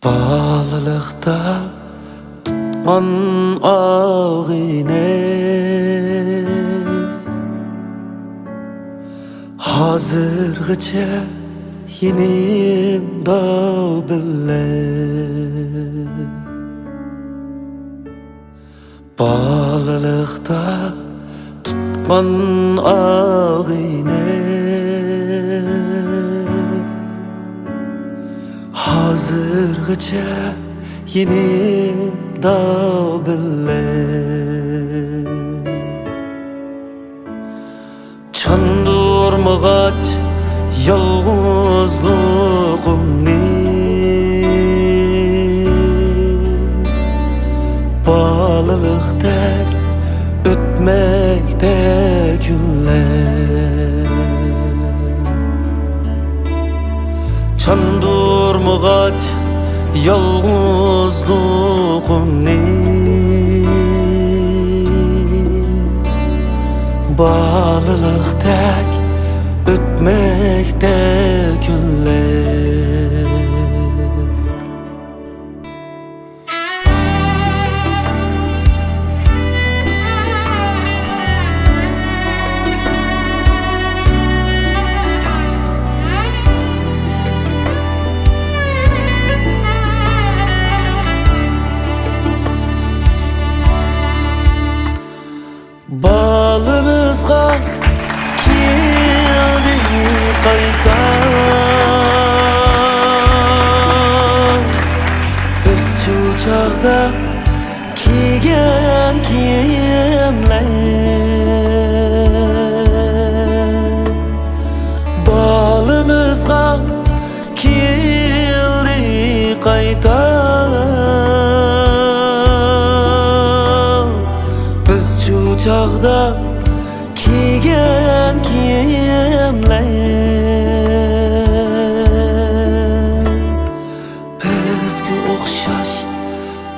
Bağlılıkta tutqan ağine hazırgıça yenim da bille. Bağlılıkta tutqan ağine hazırgıça yenim da bille. Çandurmagaç yalğızlığımni Bağlılıkta ötmekte günler. Çandurmagaç yalğızlığımni Bağlılıkta ötmekte günler. Balımızga kildi kayta, biz şu çağda kiygen kiyimler. Balımızga kildi kayta, çağda kiygen kiyimler. Bizge okşaş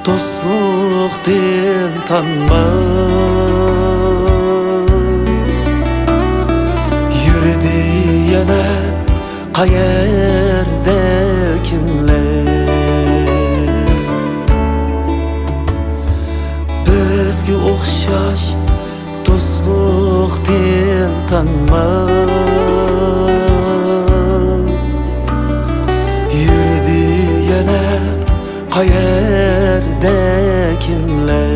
dostluk din tanma, yürüdü yana qayerde kimler. Bizge okşaş dostluk din tanma, yürüdü yana qayerde kimler.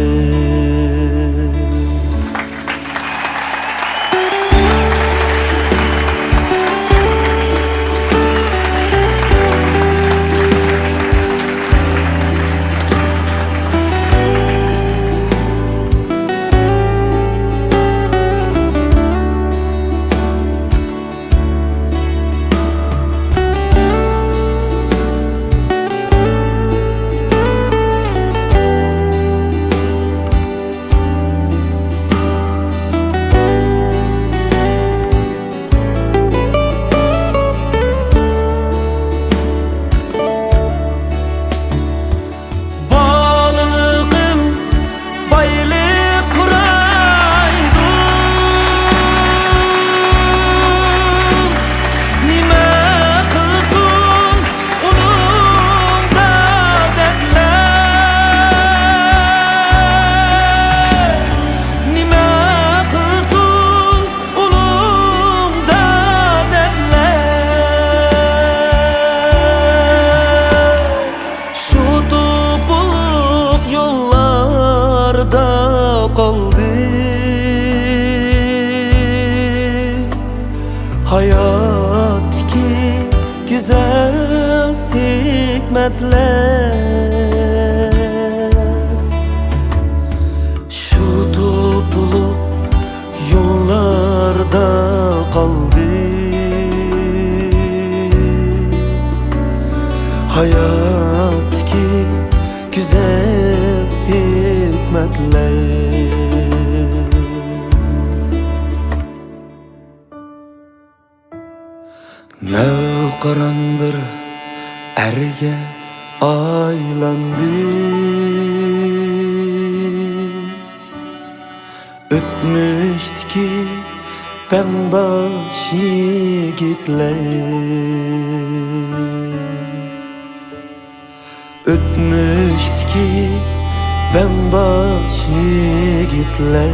Hayat ki güzel hikmetler, şu topluluk yollarda kaldı. Hayat ki güzel hikmetler. Nevqaran bir erge aylandı, ötmüştü ki ben baş yigitler. Ötmüştü ki ben baş yigitler